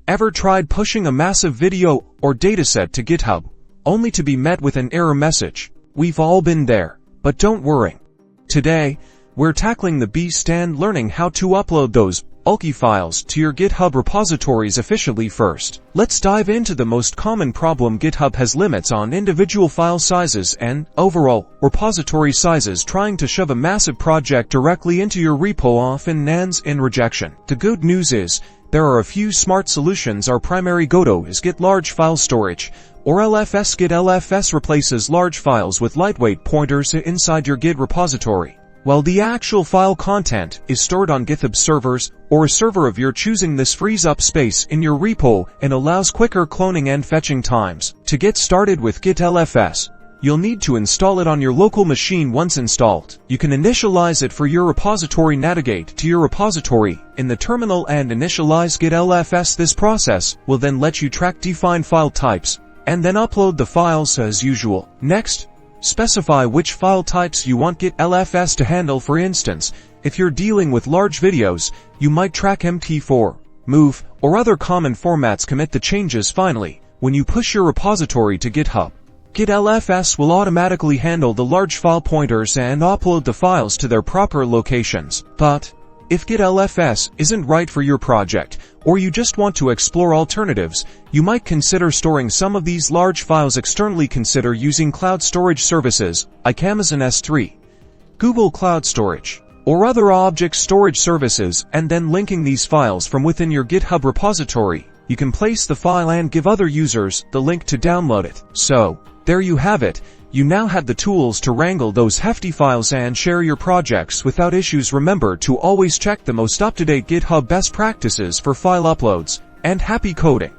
Ever tried pushing a massive video or dataset to GitHub, only to be met with an error message? We've all been there, but don't worry. Today, we're tackling the beast and learning how to upload those bulky files to your GitHub repositories efficiently first. Let's dive into the most common problem. GitHub has limits on individual file sizes and, overall, repository sizes. Trying to shove a massive project directly into your repo often ends in rejection. The good news is, there are a few smart solutions. Our primary go-to is Git Large File Storage, or LFS. Git LFS replaces large files with lightweight pointers inside your Git repository, while the actual file content is stored on Github servers or a server of your choosing. This frees up space in your repo and allows quicker cloning and fetching times. To get started with Git LFS, you'll need to install it on your local machine. Once installed, you can initialize it for your repository. Navigate to your repository in the terminal and initialize Git LFS. This process will then let you track defined file types and then upload the files as usual. Next, specify which file types you want Git LFS to handle. For instance, if you're dealing with large videos, you might track MT4, MOV, or other common formats. Commit the changes. Finally, when you push your repository to GitHub, Git LFS will automatically handle the large file pointers and upload the files to their proper locations. But if Git LFS isn't right for your project, or you just want to explore alternatives, you might consider storing some of these large files externally. Consider using cloud storage services like Amazon S3, Google Cloud Storage, or other object storage services, and then linking these files from within your GitHub repository. You can place the file and give other users the link to download it. So, there you have it. You now have the tools to wrangle those hefty files and share your projects without issues. Remember to always check the most up-to-date GitHub best practices for file uploads, and happy coding.